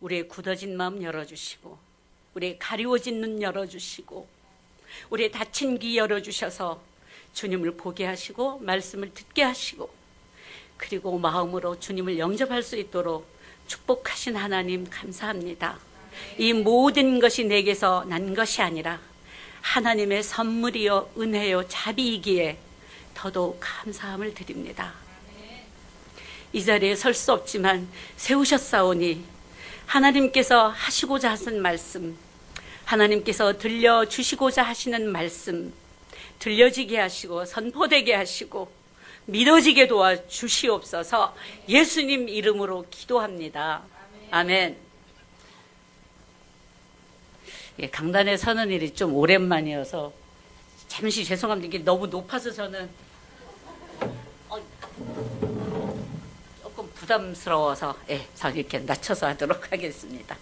우리의 굳어진 마음 열어주시고, 우리의 가리워진 눈 열어주시고, 우리의 닫힌 귀 열어주셔서 주님을 보게 하시고 말씀을 듣게 하시고, 그리고 마음으로 주님을 영접할 수 있도록 축복하신 하나님 감사합니다. 이 모든 것이 내게서 난 것이 아니라 하나님의 선물이요 은혜요 자비이기에 더더욱 감사함을 드립니다. 이 자리에 설 수 없지만 세우셨사오니 하나님께서 하시고자 하신 말씀, 하나님께서 들려주시고자 하시는 말씀 들려지게 하시고 선포되게 하시고 믿어지게 도와주시옵소서. 예수님 이름으로 기도합니다. 아멘. 예, 강단에 서는 일이 좀 오랜만이어서 잠시 죄송합니다. 이게 너무 높아서 저는 조금 부담스러워서 저 이렇게 낮춰서 하도록 하겠습니다.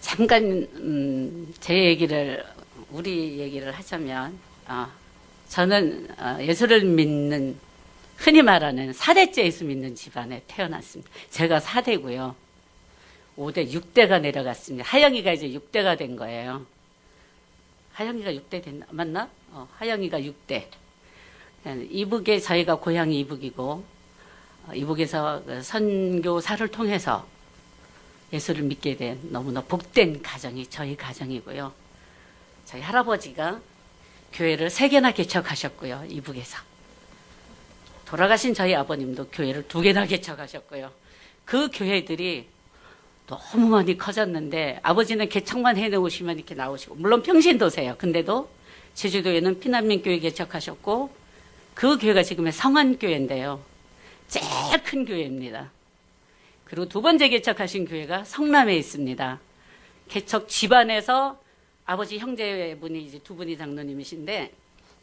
잠깐 우리 얘기를 하자면 저는 예수를 믿는, 흔히 말하는 4대째 예수 믿는 집안에 태어났습니다. 제가 4대고요. 5대, 6대가 내려갔습니다. 하영이가 이제 6대가 된 거예요. 하영이가 6대 됐나? 맞나? 하영이가 6대. 이북에 저희가 고향이 이북이고, 이북에서 선교사를 통해서 예수를 믿게 된 너무나 복된 가정이 저희 가정이고요. 저희 할아버지가 교회를 3개나 개척하셨고요. 이북에서. 돌아가신 저희 아버님도 교회를 2개나 개척하셨고요. 그 교회들이 너무 많이 커졌는데 아버지는 개척만 해놓으시면 이렇게 나오시고, 물론 평신도세요. 근데도 제주도에는 피난민교회 개척하셨고, 그 교회가 지금의 성안교회인데요. 제일 큰 교회입니다. 그리고 2번째 개척하신 교회가 성남에 있습니다. 개척 집안에서 아버지 형제분이 이제 2분이 장로님이신데,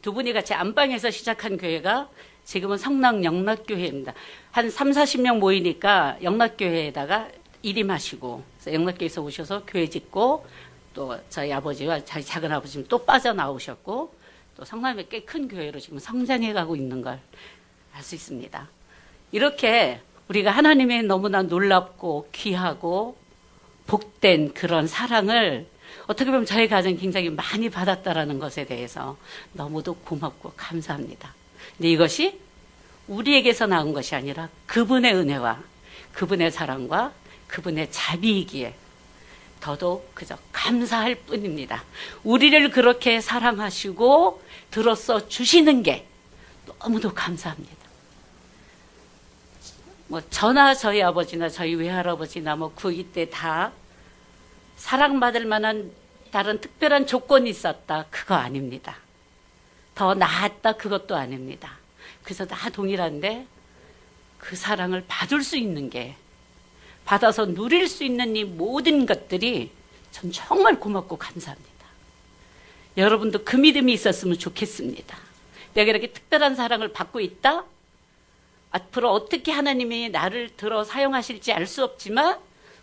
2분이 같이 안방에서 시작한 교회가 지금은 성남 영락교회입니다. 한 30-40명 모이니까 영락교회에다가 일임하시고, 영락교회에서 오셔서 교회 짓고, 또 저희 아버지와 저희 작은 아버지는 또 빠져나오셨고, 또 성남에 꽤 큰 교회로 지금 성장해 가고 있는 걸 알 수 있습니다. 이렇게 우리가 하나님의 너무나 놀랍고 귀하고 복된 그런 사랑을 어떻게 보면 저희 가정이 굉장히 많이 받았다라는 것에 대해서 너무도 고맙고 감사합니다. 근데 이것이 우리에게서 나온 것이 아니라 그분의 은혜와 그분의 사랑과 그분의 자비이기에 더더욱 그저 감사할 뿐입니다. 우리를 그렇게 사랑하시고 들어서 주시는 게 너무도 감사합니다. 저나 저희 아버지나 저희 외할아버지나 이때 다 사랑받을 만한 다른 특별한 조건이 있었다, 그거 아닙니다. 더 나았다, 그것도 아닙니다. 그래서 다 동일한데 그 사랑을 받을 수 있는 게, 받아서 누릴 수 있는 이 모든 것들이 전 정말 고맙고 감사합니다. 여러분도 그 믿음이 있었으면 좋겠습니다. 내가 이렇게 특별한 사랑을 받고 있다? 앞으로 어떻게 하나님이 나를 들어 사용하실지 알 수 없지만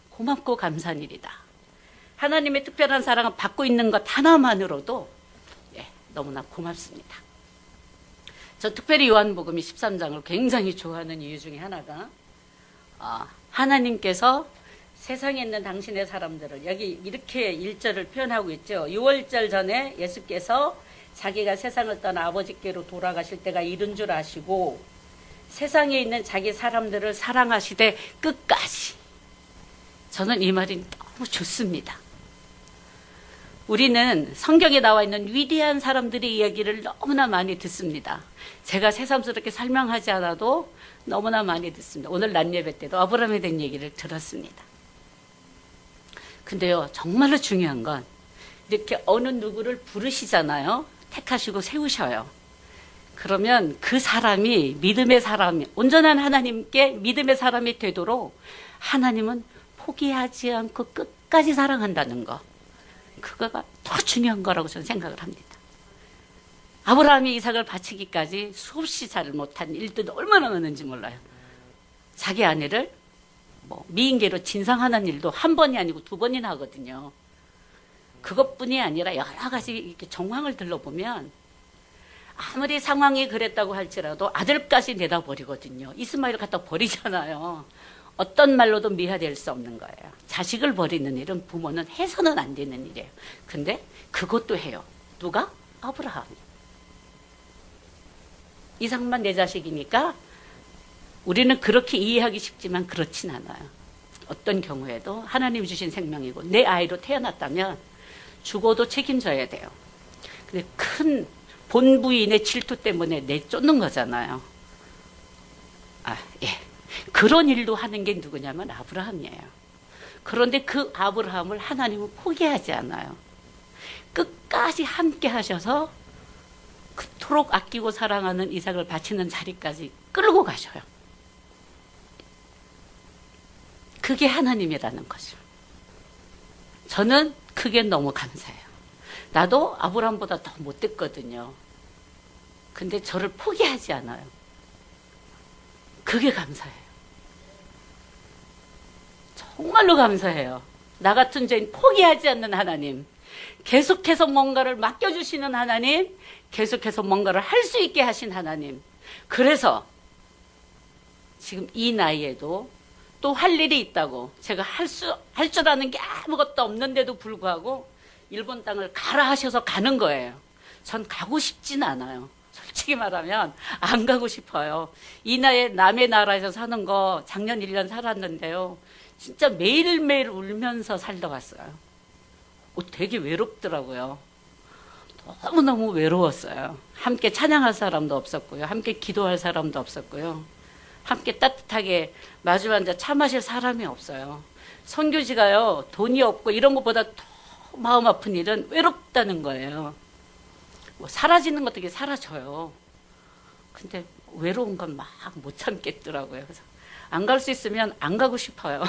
고맙고 감사한 일이다. 하나님의 특별한 사랑을 받고 있는 것 하나만으로도 너무나 고맙습니다. 저 특별히 요한복음 13장을 굉장히 좋아하는 이유 중에 하나가 하나님께서 세상에 있는 당신의 사람들을, 여기 이렇게 1절을 표현하고 있죠. 6월절 전에 예수께서 자기가 세상을 떠나 아버지께로 돌아가실 때가 이른 줄 아시고 세상에 있는 자기 사람들을 사랑하시되 끝까지. 저는 이 말이 너무 좋습니다. 우리는 성경에 나와 있는 위대한 사람들의 이야기를 너무나 많이 듣습니다. 제가 새삼스럽게 설명하지 않아도 너무나 많이 듣습니다. 오늘 낮 예배 때도 아브라함에 대한 얘기를 들었습니다. 근데요, 정말로 중요한 건 이렇게 어느 누구를 부르시잖아요. 택하시고 세우셔요. 그러면 그 사람이 믿음의 사람이, 온전한 하나님께 믿음의 사람이 되도록 하나님은 포기하지 않고 끝까지 사랑한다는 거, 그거가 더 중요한 거라고 저는 생각을 합니다. 아브라함이 이삭을 바치기까지 수없이 잘 못한 일들도 얼마나 많은지 몰라요. 자기 아내를 미인계로 진상하는 일도 한 번이 아니고 2번이나 하거든요. 그것뿐이 아니라 여러 가지 이렇게 정황을 들러보면 아무리 상황이 그랬다고 할지라도 아들까지 내다 버리거든요. 이스마엘을 갖다 버리잖아요. 어떤 말로도 미화될 수 없는 거예요. 자식을 버리는 일은 부모는 해서는 안 되는 일이에요. 근데 그것도 해요. 누가? 아브라함이. 이삭만 내 자식이니까 우리는 그렇게 이해하기 쉽지만 그렇진 않아요. 어떤 경우에도 하나님이 주신 생명이고 내 아이로 태어났다면 죽어도 책임져야 돼요. 근데 큰 본부인의 질투 때문에 내쫓는 거잖아요. 예. 그런 일도 하는 게 누구냐면 아브라함이에요. 그런데 그 아브라함을 하나님은 포기하지 않아요. 끝까지 함께 하셔서 그토록 아끼고 사랑하는 이삭을 바치는 자리까지 끌고 가셔요. 그게 하나님이라는 거죠. 저는 그게 너무 감사해요. 나도 아브라함보다 더 못됐거든요. 근데 저를 포기하지 않아요. 그게 감사해요. 정말로 감사해요. 나 같은 죄인 포기하지 않는 하나님, 계속해서 뭔가를 맡겨주시는 하나님, 계속해서 뭔가를 할 수 있게 하신 하나님. 그래서 지금 이 나이에도 또 할 일이 있다고, 제가 할 줄 아는 게 아무것도 없는데도 불구하고 일본 땅을 가라 하셔서 가는 거예요. 전 가고 싶진 않아요. 솔직히 말하면 안 가고 싶어요. 이 나이에 남의 나라에서 사는 거 작년 1년 살았는데요. 진짜 매일매일 울면서 살다 왔어요. 되게 외롭더라고요. 너무너무 외로웠어요. 함께 찬양할 사람도 없었고요. 함께 기도할 사람도 없었고요. 함께 따뜻하게 마주 앉아 차 마실 사람이 없어요. 선교지가요, 돈이 없고 이런 것보다 더 마음 아픈 일은 외롭다는 거예요. 뭐 사라지는 것도 이게 사라져요. 근데 외로운 건 막 못 참겠더라고요. 그래서 안 갈 수 있으면 안 가고 싶어요.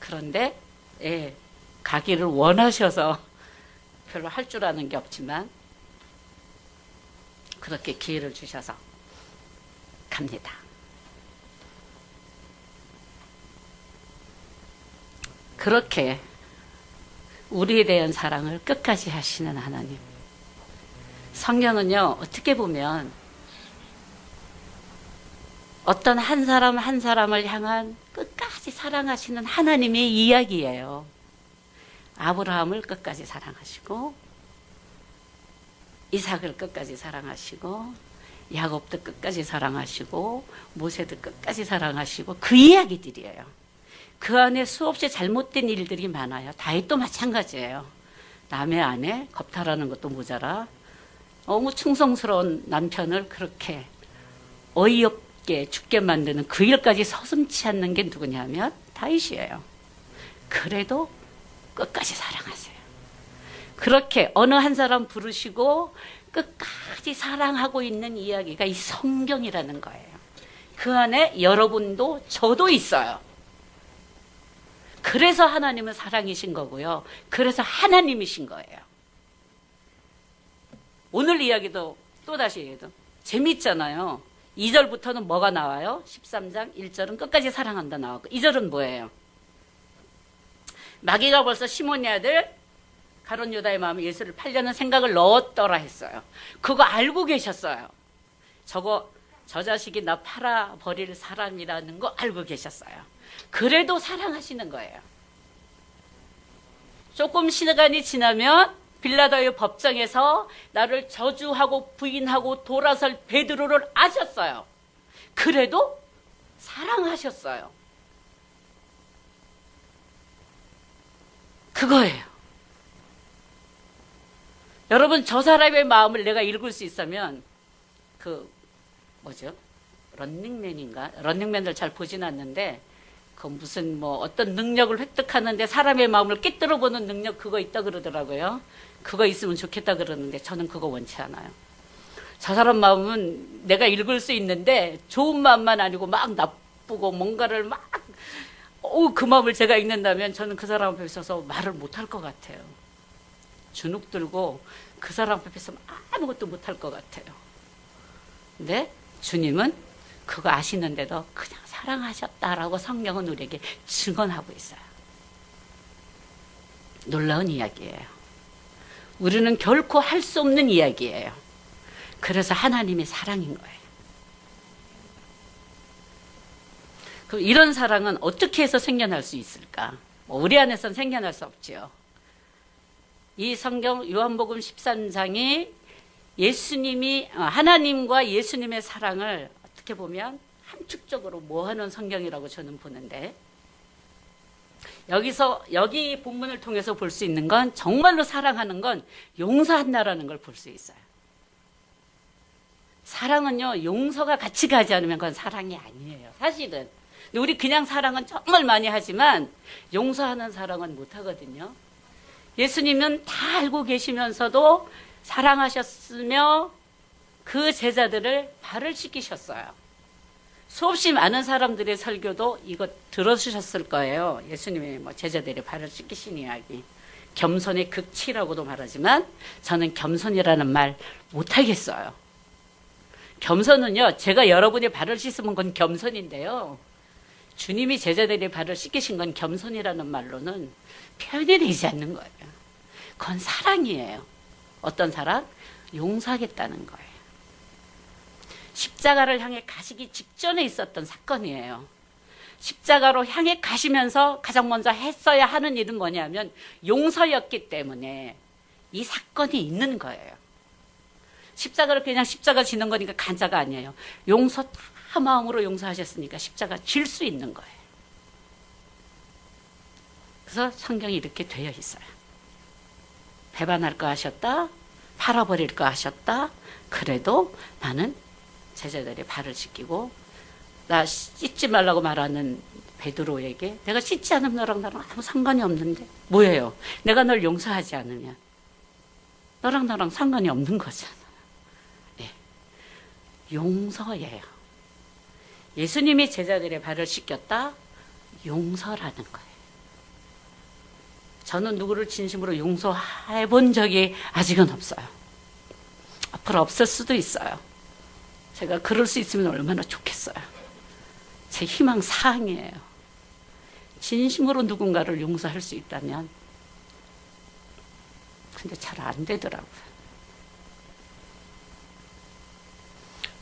그런데 예, 가기를 원하셔서 별로 할 줄 아는 게 없지만 그렇게 기회를 주셔서 갑니다. 그렇게 우리에 대한 사랑을 끝까지 하시는 하나님. 성경은요, 어떻게 보면 어떤 한 사람 한 사람을 향한 끝까지 사랑하시는 하나님의 이야기예요. 아브라함을 끝까지 사랑하시고, 이삭을 끝까지 사랑하시고, 야곱도 끝까지 사랑하시고, 모세도 끝까지 사랑하시고, 그 이야기들이에요. 그 안에 수없이 잘못된 일들이 많아요. 다윗도 마찬가지예요. 남의 아내 겁탈하는 것도 모자라 너무 충성스러운 남편을 그렇게 어이없게 죽게 만드는 그 일까지 서슴지 않는 게 누구냐면 다윗이에요. 그래도 끝까지 사랑하세요. 그렇게 어느 한 사람 부르시고 끝까지 사랑하고 있는 이야기가 이 성경이라는 거예요. 그 안에 여러분도 저도 있어요. 그래서 하나님은 사랑이신 거고요. 그래서 하나님이신 거예요. 오늘 이야기도 또다시 해도 재미있잖아요. 2절부터는 뭐가 나와요? 13장 1절은 끝까지 사랑한다 나왔고 2절은 뭐예요? 마귀가 벌써 시몬의 아들 가룟 유다의 마음에 예수를 팔려는 생각을 넣었더라 했어요. 그거 알고 계셨어요. 저 자식이 나 팔아버릴 사람이라는 거 알고 계셨어요. 그래도 사랑하시는 거예요. 조금 시간이 지나면 빌라도의 법정에서 나를 저주하고 부인하고 돌아설 베드로를 아셨어요. 그래도 사랑하셨어요. 그거예요. 여러분, 저 사람의 마음을 내가 읽을 수 있으면 런닝맨인가? 런닝맨을 잘 보진 않는데 그 무슨 어떤 능력을 획득하는데 사람의 마음을 꿰뚫어 보는 능력 그거 있다 그러더라고요. 그거 있으면 좋겠다 그러는데 저는 그거 원치 않아요. 저 사람 마음은 내가 읽을 수 있는데 좋은 마음만 아니고 막 나쁘고 뭔가를 막 그 마음을 제가 읽는다면 저는 그 사람 앞에 서서 말을 못할 것 같아요. 주눅 들고 그 사람 앞에 서서 아무것도 못할 것 같아요. 근데 주님은 그거 아시는데도 그냥 사랑하셨다라고 성경은 우리에게 증언하고 있어요. 놀라운 이야기예요. 우리는 결코 할 수 없는 이야기예요. 그래서 하나님이 사랑인 거예요. 그럼 이런 사랑은 어떻게 해서 생겨날 수 있을까? 우리 안에서는 생겨날 수 없지요. 이 성경 요한복음 13장이 예수님이 하나님과 예수님의 사랑을 어떻게 보면 함축적으로 모아놓은 성경이라고 저는 보는데, 여기 본문을 통해서 볼 수 있는 건 정말로 사랑하는 건 용서한다라는 걸 볼 수 있어요. 사랑은요, 용서가 같이 가지 않으면 그건 사랑이 아니에요, 사실은. 근데 우리 그냥 사랑은 정말 많이 하지만 용서하는 사랑은 못 하거든요. 예수님은 다 알고 계시면서도 사랑하셨으며 그 제자들을 발을 씻기셨어요. 수없이 많은 사람들의 설교도 이거 들어주셨을 거예요. 예수님이 제자들의 발을 씻기신 이야기. 겸손의 극치라고도 말하지만 저는 겸손이라는 말 못하겠어요. 겸손은요, 제가 여러분의 발을 씻으면 그건 겸손인데요. 주님이 제자들의 발을 씻기신 건 겸손이라는 말로는 표현이 되지 않는 거예요. 그건 사랑이에요. 어떤 사랑? 용서하겠다는 거예요. 십자가를 향해 가시기 직전에 있었던 사건이에요. 십자가로 향해 가시면서 가장 먼저 했어야 하는 일은 뭐냐면 용서였기 때문에 이 사건이 있는 거예요. 십자가를 그냥 십자가 지는 거니까 간자가 아니에요. 용서 다 마음으로 용서하셨으니까 십자가 질 수 있는 거예요. 그래서 성경이 이렇게 되어 있어요. 배반할 거 하셨다, 팔아버릴 거 하셨다, 그래도 나는 제자들의 발을 씻기고, 나 씻지 말라고 말하는 베드로에게 내가 씻지 않으면 너랑 나랑 아무 상관이 없는데 뭐예요? 내가 널 용서하지 않으면 너랑 나랑 상관이 없는 거잖아. 네. 용서예요. 예수님이 제자들의 발을 씻겼다, 용서라는 거예요. 저는 누구를 진심으로 용서해 본 적이 아직은 없어요. 앞으로 없을 수도 있어요. 제가 그럴 수 있으면 얼마나 좋겠어요. 제 희망 사항이에요. 진심으로 누군가를 용서할 수 있다면. 근데 잘 안 되더라고요.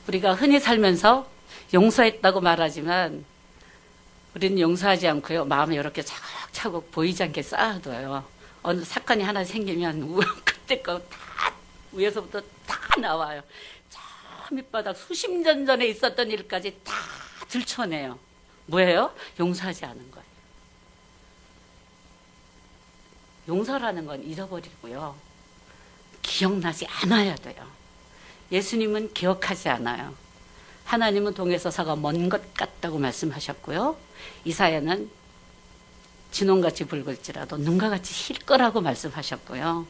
우리가 흔히 살면서 용서했다고 말하지만 우리는 용서하지 않고요, 마음에 이렇게 차곡차곡 보이지 않게 쌓아둬요. 어느 사건이 하나 생기면 그때 거 다 위에서부터 다 나와요. 저 밑바닥 수십 년 전에 있었던 일까지 다 들춰내요. 뭐예요? 용서하지 않은 거예요. 용서라는 건 잊어버리고요, 기억나지 않아야 돼요. 예수님은 기억하지 않아요. 하나님은 동에서사가 먼 것 같다고 말씀하셨고요, 이사야는 진홍같이 붉을지라도 눈과 같이 힐 거라고 말씀하셨고요.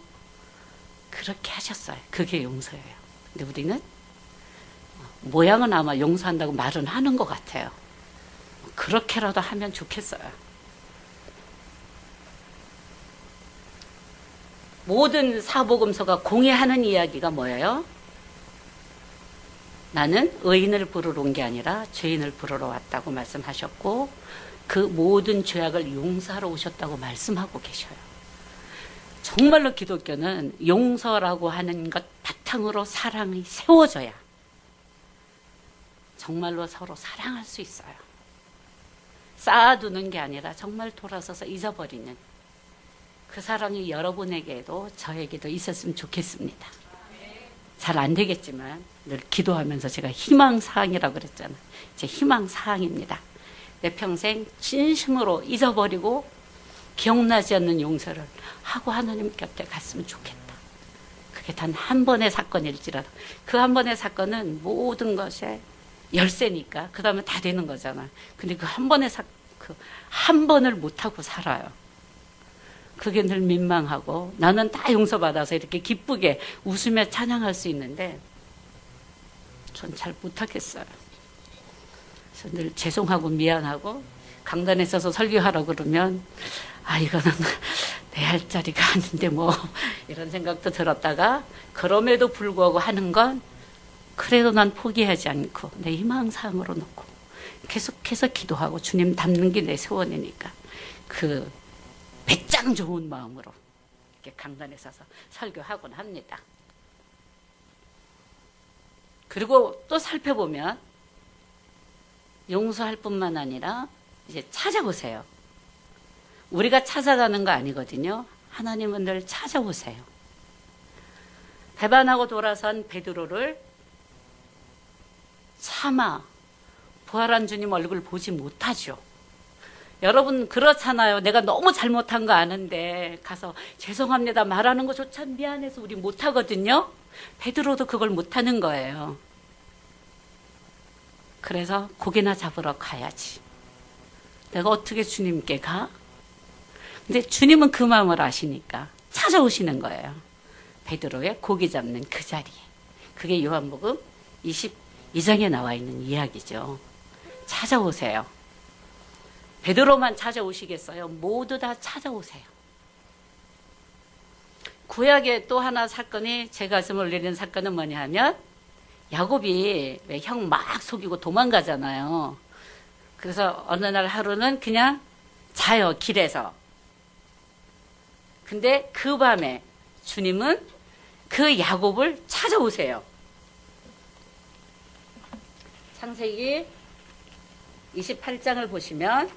그렇게 하셨어요. 그게 용서예요. 근데 우리는 모양은 아마 용서한다고 말은 하는 것 같아요. 그렇게라도 하면 좋겠어요. 모든 사복음서가 공유하는 이야기가 뭐예요? 나는 의인을 부르러 온 게 아니라 죄인을 부르러 왔다고 말씀하셨고, 그 모든 죄악을 용서하러 오셨다고 말씀하고 계셔요. 정말로 기독교는 용서라고 하는 것 바탕으로 사랑이 세워져야 정말로 서로 사랑할 수 있어요. 쌓아두는 게 아니라 정말 돌아서서 잊어버리는 그 사랑이 여러분에게도 저에게도 있었으면 좋겠습니다. 잘 안 되겠지만 늘 기도하면서 제가 희망사항이라고 그랬잖아요. 제 희망사항입니다. 내 평생 진심으로 잊어버리고 기억나지 않는 용서를 하고 하나님 곁에 갔으면 좋겠다. 그게 단 한 번의 사건일지라도 그 한 번의 사건은 모든 것의 열쇠니까 그 다음에 다 되는 거잖아. 근데 그 한 번의 그 한 번을 못하고 살아요. 그게 늘 민망하고, 나는 다 용서받아서 이렇게 기쁘게 웃으며 찬양할 수 있는데 전 잘 못하겠어요. 그래서 늘 죄송하고 미안하고, 강단에 서서 설교하라고 그러면 이거는 내 할 자리가 아닌데 뭐 이런 생각도 들었다가, 그럼에도 불구하고 하는 건 그래도 난 포기하지 않고 내 희망사항으로 놓고 계속해서 기도하고 주님 닮는 게 내 소원이니까 그 배짱 좋은 마음으로 이렇게 강단에 서서 설교하곤 합니다. 그리고 또 살펴보면 용서할 뿐만 아니라 이제 찾아보세요. 우리가 찾아가는 거 아니거든요. 하나님은 늘 찾아오세요. 배반하고 돌아선 베드로를 차마 부활한 주님 얼굴 보지 못하죠. 여러분 그렇잖아요. 내가 너무 잘못한 거 아는데 가서 죄송합니다 말하는 것조차 미안해서 우리 못하거든요. 베드로도 그걸 못하는 거예요. 그래서 고개나 잡으러 가야지. 내가 어떻게 주님께 가? 근데 주님은 그 마음을 아시니까 찾아오시는 거예요. 베드로의 고기 잡는 그 자리에. 그게 요한복음 22장에 나와 있는 이야기죠. 찾아오세요. 베드로만 찾아오시겠어요? 모두 다 찾아오세요. 구약의 또 하나 사건이 제 가슴을 울리는 사건은 뭐냐 하면 야곱이 왜 형 막 속이고 도망가잖아요. 그래서 어느 날 하루는 그냥 자요, 길에서. 근데 그 밤에 주님은 그 야곱을 찾아오세요. 창세기 28장을 보시면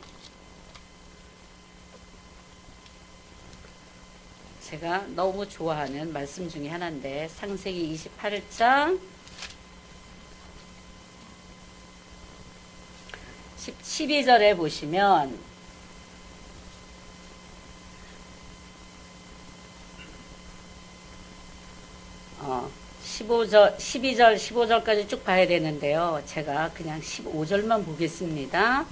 제가 너무 좋아하는 말씀 중에 하나인데 창세기 28장 12절에 보시면 12절, 15절까지 쭉 봐야 되는데요. 제가 그냥 15절만 보겠습니다.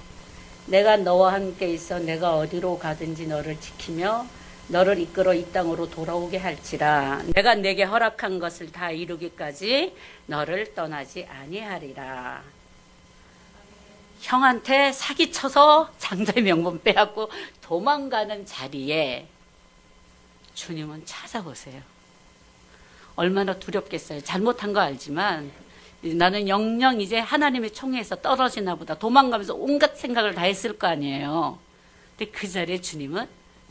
내가 너와 함께 있어 내가 어디로 가든지 너를 지키며 너를 이끌어 이 땅으로 돌아오게 할지라. 내가 내게 허락한 것을 다 이루기까지 너를 떠나지 아니하리라. 형한테 사기쳐서 장자의 명분 빼앗고 도망가는 자리에 주님은 찾아오세요. 얼마나 두렵겠어요. 잘못한 거 알지만 나는 영영 이제 하나님의 총애에서 떨어지나 보다. 도망가면서 온갖 생각을 다 했을 거 아니에요. 근데 그 자리에 주님은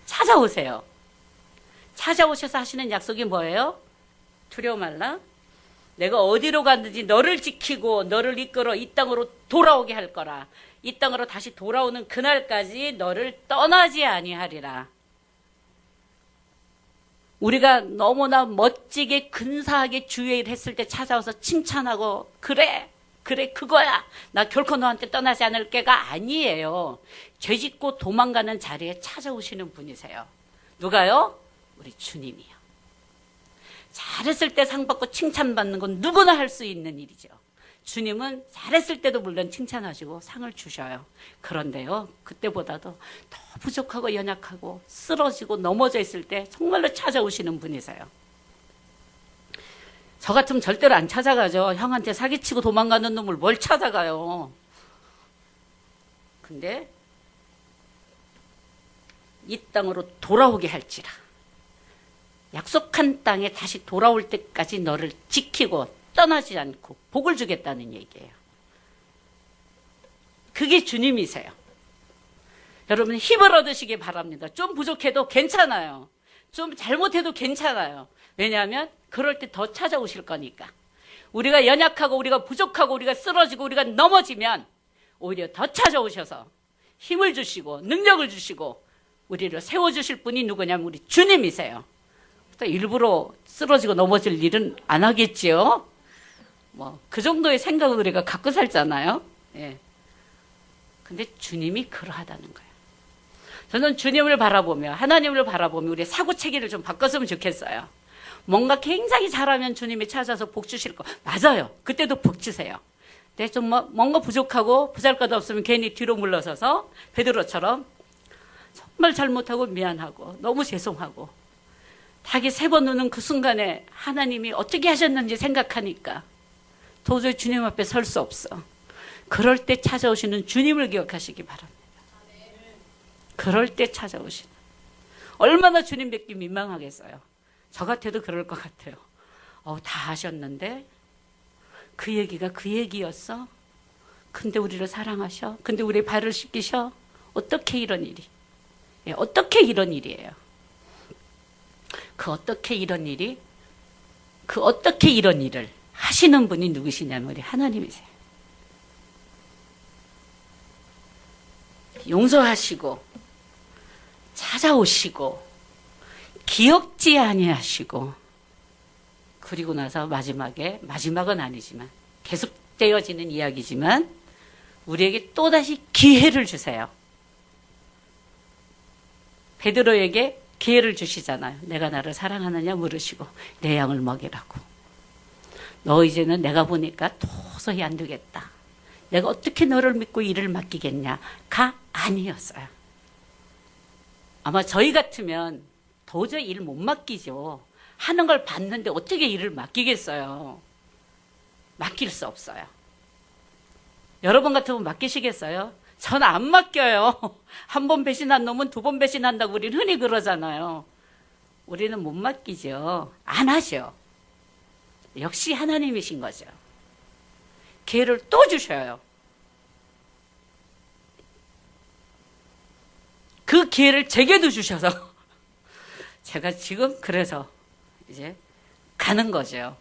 찾아오세요. 찾아오셔서 하시는 약속이 뭐예요? 두려워 말라. 내가 어디로 갔는지 너를 지키고 너를 이끌어 이 땅으로 돌아오게 할 거라. 이 땅으로 다시 돌아오는 그날까지 너를 떠나지 아니하리라. 우리가 너무나 멋지게 근사하게 주의 일 했을 때 찾아와서 칭찬하고 그래 그거야. 나 결코 너한테 떠나지 않을 게가 아니에요. 죄짓고 도망가는 자리에 찾아오시는 분이세요. 누가요? 우리 주님이요. 잘했을 때 상 받고 칭찬받는 건 누구나 할 수 있는 일이죠. 주님은 잘했을 때도 물론 칭찬하시고 상을 주셔요. 그런데요, 그때보다도 더 부족하고 연약하고 쓰러지고 넘어져 있을 때 정말로 찾아오시는 분이세요. 저 같으면 절대로 안 찾아가죠. 형한테 사기치고 도망가는 놈을 뭘 찾아가요. 근데 이 땅으로 돌아오게 할지라. 약속한 땅에 다시 돌아올 때까지 너를 지키고 떠나지 않고 복을 주겠다는 얘기예요. 그게 주님이세요. 여러분 힘을 얻으시기 바랍니다. 좀 부족해도 괜찮아요. 좀 잘못해도 괜찮아요. 왜냐하면 그럴 때 더 찾아오실 거니까. 우리가 연약하고 우리가 부족하고 우리가 쓰러지고 우리가 넘어지면 오히려 더 찾아오셔서 힘을 주시고 능력을 주시고 우리를 세워주실 분이 누구냐면 우리 주님이세요. 일부러 쓰러지고 넘어질 일은 안 하겠지요. 그 정도의 생각을 우리가 갖고 살잖아요. 예. 근데 주님이 그러하다는 거예요. 저는 주님을 바라보며 하나님을 바라보며 우리의 사고체계를 좀 바꿨으면 좋겠어요. 뭔가 굉장히 잘하면 주님이 찾아서 복 주실 거 맞아요. 그때도 복 주세요. 근데 좀 뭔가 부족하고 보잘것 없으면 괜히 뒤로 물러서서 베드로처럼 정말 잘못하고 미안하고 너무 죄송하고 닭이 3번 우는 그 순간에 하나님이 어떻게 하셨는지 생각하니까 도저히 주님 앞에 설 수 없어. 그럴 때 찾아오시는 주님을 기억하시기 바랍니다. 그럴 때 찾아오시는. 얼마나 주님 뵙기 민망하겠어요. 저 같아도 그럴 것 같아요. 다 하셨는데 그 얘기가 그 얘기였어? 근데 우리를 사랑하셔? 근데 우리 발을 씻기셔? 어떻게 이런 일이? 예, 어떻게 이런 일이에요? 그 어떻게 이런 일을 하시는 분이 누구시냐면 우리 하나님이세요. 용서하시고 찾아오시고 기억지 아니하시고 그리고 나서 마지막은 아니지만 계속되어지는 이야기지만 우리에게 또다시 기회를 주세요. 베드로에게 기회를 주시잖아요. 내가 나를 사랑하느냐 물으시고 내 양을 먹이라고. 너 이제는 내가 보니까 도저히 안 되겠다. 내가 어떻게 너를 믿고 일을 맡기겠냐가 아니었어요. 아마 저희 같으면 도저히 일 못 맡기죠. 하는 걸 봤는데 어떻게 일을 맡기겠어요. 맡길 수 없어요. 여러분 같으면 맡기시겠어요? 저는 안 맡겨요. 한 번 배신한 놈은 두 번 배신한다고 우리는 흔히 그러잖아요. 우리는 못 맡기죠. 안 하죠. 역시 하나님이신 거죠. 기회를 또 주셔요. 그 기회를 제게도 주셔서 제가 지금 그래서 이제 가는 거죠.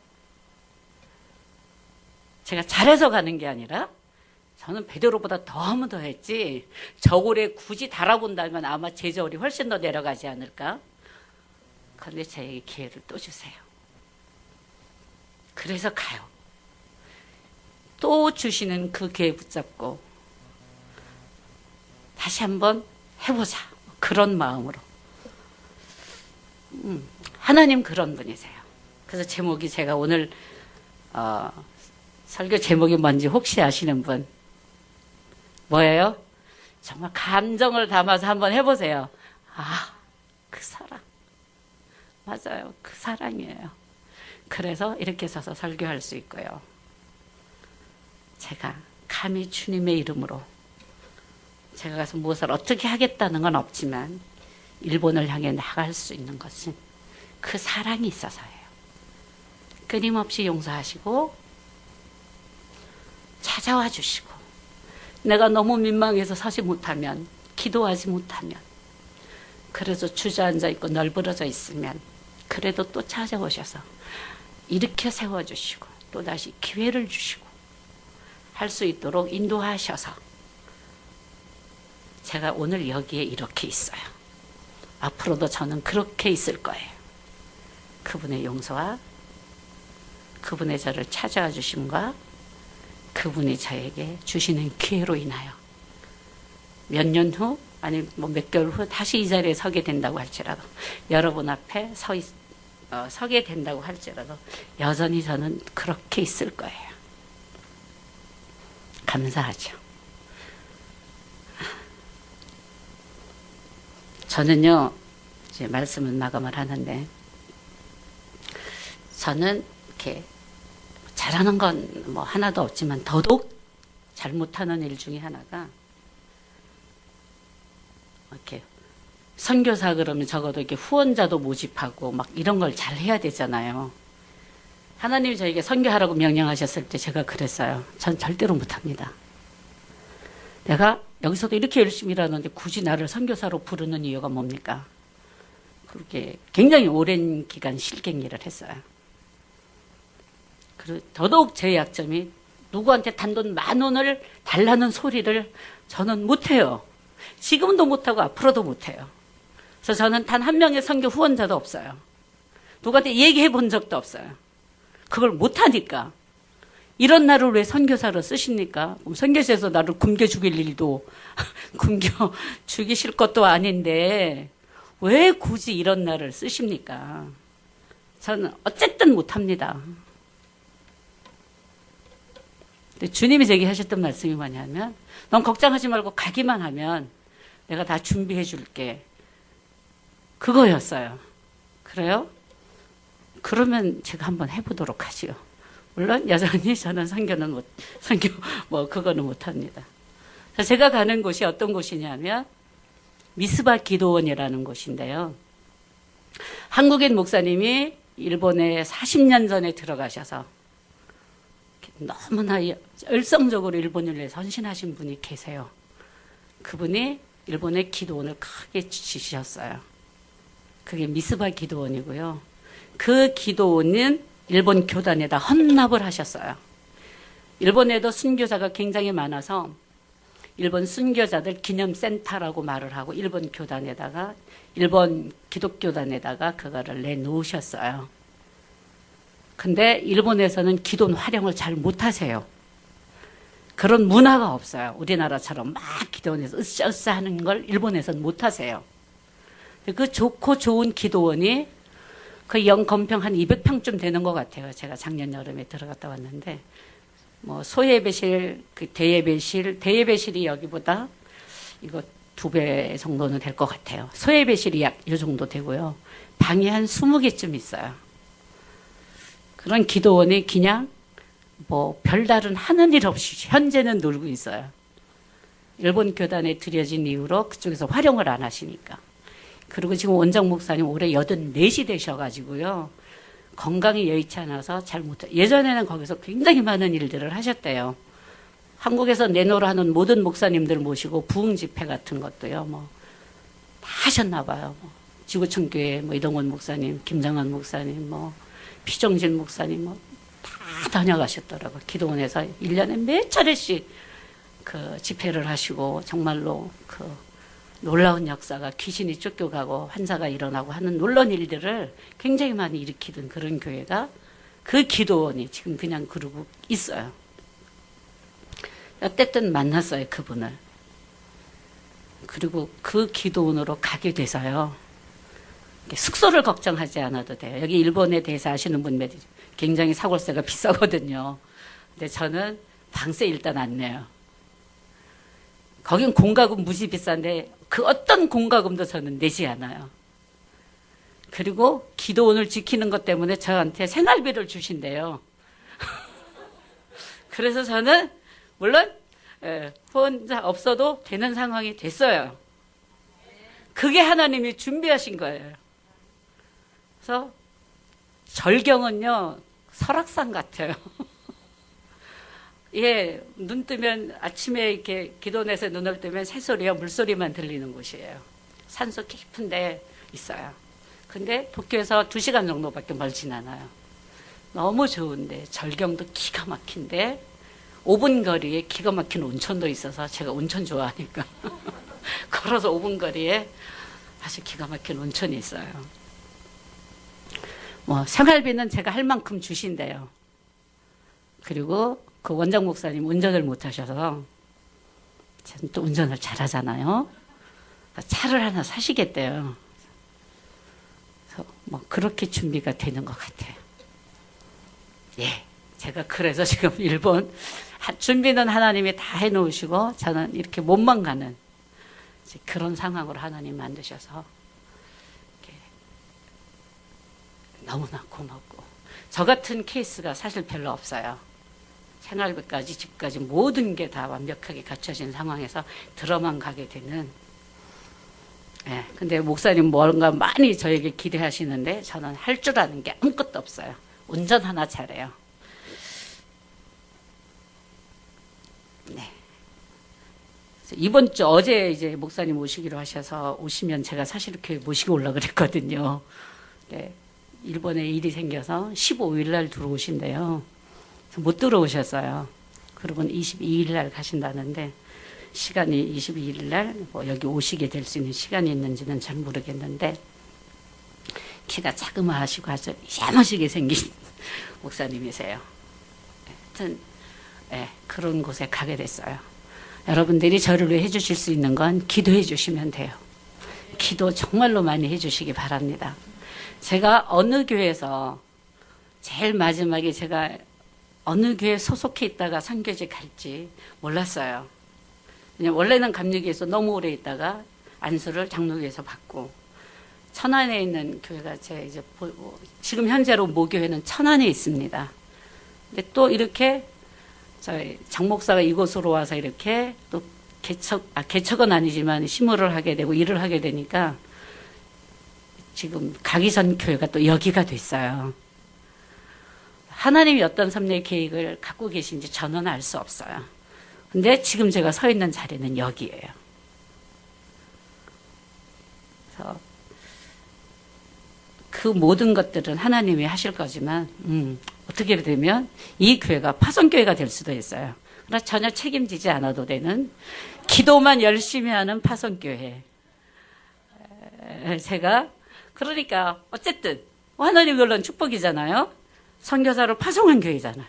제가 잘해서 가는 게 아니라 저는 베드로보다 더하면 더했지 저골에 굳이 달아본다면 아마 제 저울이 훨씬 더 내려가지 않을까. 그런데 저에게 기회를 또 주세요. 그래서 가요. 또 주시는 그 기회 붙잡고 다시 한번 해보자. 그런 마음으로. 하나님 그런 분이세요. 그래서 제목이 제가 오늘 설교 제목이 뭔지 혹시 아시는 분? 뭐예요? 정말 감정을 담아서 한번 해보세요. 아, 그 사랑. 맞아요. 그 사랑이에요. 그래서 이렇게 서서 설교할 수 있고요. 제가 감히 주님의 이름으로 제가 가서 무엇을 어떻게 하겠다는 건 없지만 일본을 향해 나갈 수 있는 것은 그 사랑이 있어서예요. 끊임없이 용서하시고 찾아와 주시고 내가 너무 민망해서 서지 못하면 기도하지 못하면 그래서 주저앉아 있고 널브러져 있으면 그래도 또 찾아오셔서 일으켜 세워주시고 또다시 기회를 주시고 할 수 있도록 인도하셔서 제가 오늘 여기에 이렇게 있어요. 앞으로도 저는 그렇게 있을 거예요. 그분의 용서와 그분의 저를 찾아와 주심과 그분이 저에게 주시는 기회로 인하여 몇 년 후 아니 뭐 몇 개월 후 다시 이 자리에 서게 된다고 할지라도 여러분 앞에 서게 된다고 할지라도 여전히 저는 그렇게 있을 거예요. 감사하죠. 저는요 이제 말씀은 마감을 하는데 저는 이렇게 잘하는 건 뭐 하나도 없지만 더더욱 잘못하는 일 중에 하나가 이렇게 선교사 그러면 적어도 이렇게 후원자도 모집하고 막 이런 걸 잘 해야 되잖아요. 하나님이 저에게 선교하라고 명령하셨을 때 제가 그랬어요. 전 절대로 못합니다. 내가 여기서도 이렇게 열심히 일하는데 굳이 나를 선교사로 부르는 이유가 뭡니까? 그렇게 굉장히 오랜 기간 실갱 일을 했어요. 그리고 더더욱 제 약점이 누구한테 단돈 10,000원을 달라는 소리를 저는 못해요. 지금도 못하고 앞으로도 못해요. 그래서 저는 단 한 명의 선교 후원자도 없어요. 누구한테 얘기해 본 적도 없어요. 그걸 못하니까. 이런 나를 왜 선교사로 쓰십니까? 선교사에서 나를 굶겨 죽일 일도 굶겨 죽이실 것도 아닌데 왜 굳이 이런 나를 쓰십니까? 저는 어쨌든 못합니다. 근데 주님이 제게 하셨던 말씀이 뭐냐면 넌 걱정하지 말고 가기만 하면 내가 다 준비해 줄게. 그거였어요. 그래요? 그러면 제가 한번 해보도록 하지요. 물론 여전히 저는 선교 그거는 못합니다. 제가 가는 곳이 어떤 곳이냐면 미스바 기도원이라는 곳인데요. 한국인 목사님이 일본에 40년 전에 들어가셔서 너무나 열성적으로 일본을 위해 헌신하신 분이 계세요. 그분이 일본의 기도원을 크게 지으셨어요. 그게 미스바 기도원이고요. 그 기도원은 일본 교단에다 헌납을 하셨어요. 일본에도 순교자가 굉장히 많아서 일본 순교자들 기념센터라고 말을 하고 일본 교단에다가 일본 기독교단에다가 그거를 내놓으셨어요. 근데 일본에서는 기돈 활용을 잘 못하세요. 그런 문화가 없어요. 우리나라처럼 막 기도원에서 으쌰으쌰 하는 걸 일본에서는 못하세요. 그 좋고 좋은 기도원이 그 영건평 한 200평쯤 되는 것 같아요. 제가 작년 여름에 들어갔다 왔는데 뭐 소예배실, 그 대예배실이 여기보다 이거 2배 정도는 될 것 같아요. 소예배실이 약 이 정도 되고요. 방이 한 20개쯤 있어요. 그런 기도원이 그냥 뭐 별다른 하는 일 없이 현재는 놀고 있어요. 일본 교단에 들여진 이후로 그쪽에서 활용을 안 하시니까. 그리고 지금 원장 목사님 올해 84시 되셔가지고요. 건강이 여의치 않아서 잘 못해. 예전에는 거기서 굉장히 많은 일들을 하셨대요. 한국에서 내노라 하는 모든 목사님들 모시고 부흥 집회 같은 것도요. 뭐 다 하셨나 봐요. 뭐 지구촌 교회 뭐 이동원 목사님, 김장한 목사님, 뭐 피정진 목사님 뭐 다 다녀가셨더라고요. 기도원에서 1년에 몇 차례씩 그 집회를 하시고 정말로 그 놀라운 역사가 귀신이 쫓겨가고 환사가 일어나고 하는 놀라운 일들을 굉장히 많이 일으키던 그런 교회가 그 기도원이 지금 그냥 그러고 있어요. 어쨌든 만났어요, 그분을. 그리고 그 기도원으로 가게 돼서요. 숙소를 걱정하지 않아도 돼요. 여기 일본에 대해서 아시는 분들이 굉장히 사골세가 비싸거든요. 근데 저는 방세 일단 안 내요. 거긴 공과금 무지 비싼데 그 어떤 공과금도 저는 내지 않아요. 그리고 기도원을 지키는 것 때문에 저한테 생활비를 주신대요. 그래서 저는 물론 혼자 없어도 되는 상황이 됐어요. 그게 하나님이 준비하신 거예요. 그래서 절경은요 설악산 같아요. 예, 눈 뜨면 아침에 이렇게 기도원에서 눈을 뜨면 새소리와 물소리만 들리는 곳이에요. 산속 깊은 데 있어요. 근데 도쿄에서 2시간 정도밖에 멀진 않아요. 너무 좋은데 절경도 기가 막힌데 5분 거리에 기가 막힌 온천도 있어서 제가 온천 좋아하니까 걸어서 5분 거리에 아주 기가 막힌 온천이 있어요. 뭐 생활비는 제가 할 만큼 주신대요. 그리고 그 원장 목사님 운전을 못 하셔서 저는 또 운전을 잘하잖아요. 차를 하나 사시겠대요. 그래서 뭐 그렇게 준비가 되는 것 같아요. 예, 제가 그래서 지금 일본 준비는 하나님이 다 해놓으시고 저는 이렇게 몸만 가는 그런 상황으로 하나님 만드셔서 너무나 고맙고 저 같은 케이스가 사실 별로 없어요. 생활비까지 집까지 모든 게 다 완벽하게 갖춰진 상황에서 들어만 가게 되는. 예, 근데 목사님 뭔가 많이 저에게 기대하시는데 저는 할 줄 아는 게 아무것도 없어요. 운전 하나 잘해요. 네. 이번 주 어제 이제 목사님 오시기로 하셔서 오시면 제가 사실 이렇게 모시고 올라 그랬거든요. 네. 일본에 일이 생겨서 15일 날 들어오신대요. 못 들어오셨어요. 그러고는 22일 날 가신다는데 시간이 22일 날 뭐 여기 오시게 될 수 있는 시간이 있는지는 잘 모르겠는데 키가 자그마하시고 아주 야무지게 생긴 목사님이세요. 하여튼 네, 그런 곳에 가게 됐어요. 여러분들이 저를 위해 해주실 수 있는 건 기도해 주시면 돼요. 기도 정말로 많이 해주시기 바랍니다. 제가 어느 교회에서 제일 마지막에 제가 어느 교회 소속해 있다가 선교지 갈지 몰랐어요. 그냥 원래는 감리교에서 너무 오래 있다가 안수를 장로교에서 받고 천안에 있는 교회가 제 이제 지금 현재로 모교회는 천안에 있습니다. 근데 또 이렇게 저희 장 목사가 이곳으로 와서 이렇게 또 개척은 아니지만 심호를 하게 되고 일을 하게 되니까 지금 가기 전 교회가 또 여기가 됐어요. 하나님이 어떤 섭리의 계획을 갖고 계신지 저는 알 수 없어요. 근데 지금 제가 서 있는 자리는 여기예요. 그래서 그 모든 것들은 하나님이 하실 거지만 어떻게 되면 이 교회가 파송교회가 될 수도 있어요. 그러나 전혀 책임지지 않아도 되는 기도만 열심히 하는 파송교회. 제가 그러니까 어쨌든 하나님 놀라운 축복이잖아요. 선교사를 파송한 교회잖아요.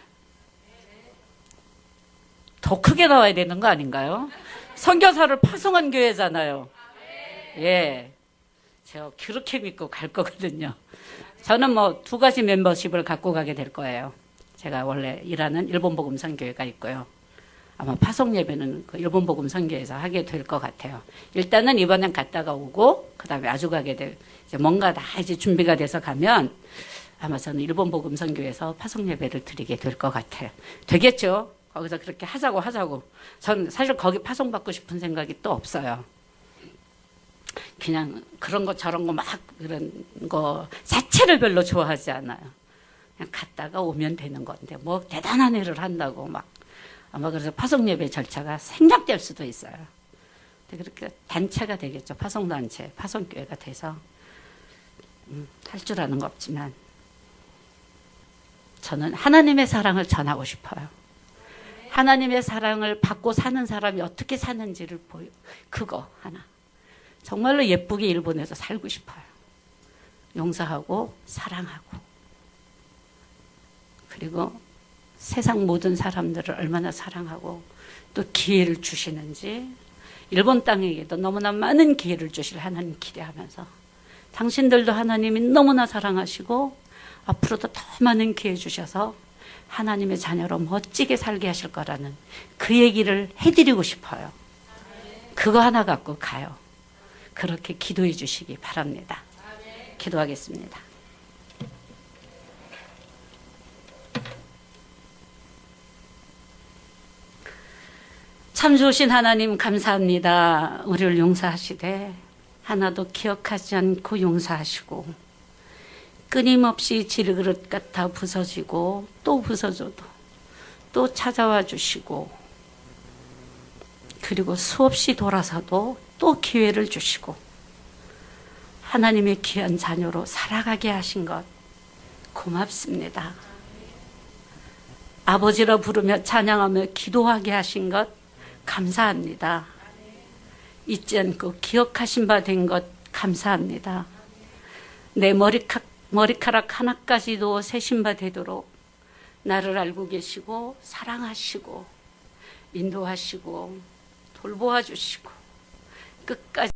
더 크게 나와야 되는 거 아닌가요? 선교사를 파송한 교회잖아요. 예, 제가 그렇게 믿고 갈 거거든요. 저는 뭐 2가지 멤버십을 갖고 가게 될 거예요. 제가 원래 일하는 일본복음 선교회가 있고요. 아마 파송 예배는 그 일본복음 선교회에서 하게 될 것 같아요. 일단은 이번엔 갔다가 오고 그다음에 아주 가게 될 이제 뭔가 다 이제 준비가 돼서 가면 아마 저는 일본복음 선교회에서 파송 예배를 드리게 될 것 같아요. 되겠죠? 거기서 그렇게 하자고. 저는 사실 거기 파송받고 싶은 생각이 또 없어요. 그냥 그런 거 저런 거 막 그런 거 자체를 별로 좋아하지 않아요. 그냥 갔다가 오면 되는 건데 뭐 대단한 일을 한다고 막 아마 그래서 파송 예배 절차가 생략될 수도 있어요. 근데 그렇게 단체가 되겠죠. 파송단체, 파송교회가 돼서 할 줄 아는 거 없지만 저는 하나님의 사랑을 전하고 싶어요. 하나님의 사랑을 받고 사는 사람이 어떻게 사는지를 보여. 그거 하나. 정말로 예쁘게 일본에서 살고 싶어요. 용서하고 사랑하고. 그리고 세상 모든 사람들을 얼마나 사랑하고 또 기회를 주시는지 일본 땅에게도 너무나 많은 기회를 주실 하나님 기대하면서 당신들도 하나님이 너무나 사랑하시고 앞으로도 더 많은 기회 주셔서 하나님의 자녀로 멋지게 살게 하실 거라는 그 얘기를 해드리고 싶어요. 그거 하나 갖고 가요. 그렇게 기도해 주시기 바랍니다. 기도하겠습니다. 참 좋으신 하나님 감사합니다. 우리를 용서하시되 하나도 기억하지 않고 용서하시고 끊임없이 질그릇 같아 부서지고 또 부서져도 또 찾아와 주시고 그리고 수없이 돌아서도 또 기회를 주시고 하나님의 귀한 자녀로 살아가게 하신 것 고맙습니다. 아버지라 부르며 찬양하며 기도하게 하신 것 감사합니다. 잊지 않고 기억하신 바 된 것 감사합니다. 내 머리카락 하나까지도 세신 바 되도록 나를 알고 계시고 사랑하시고 인도하시고 돌보아 주시고 끝까지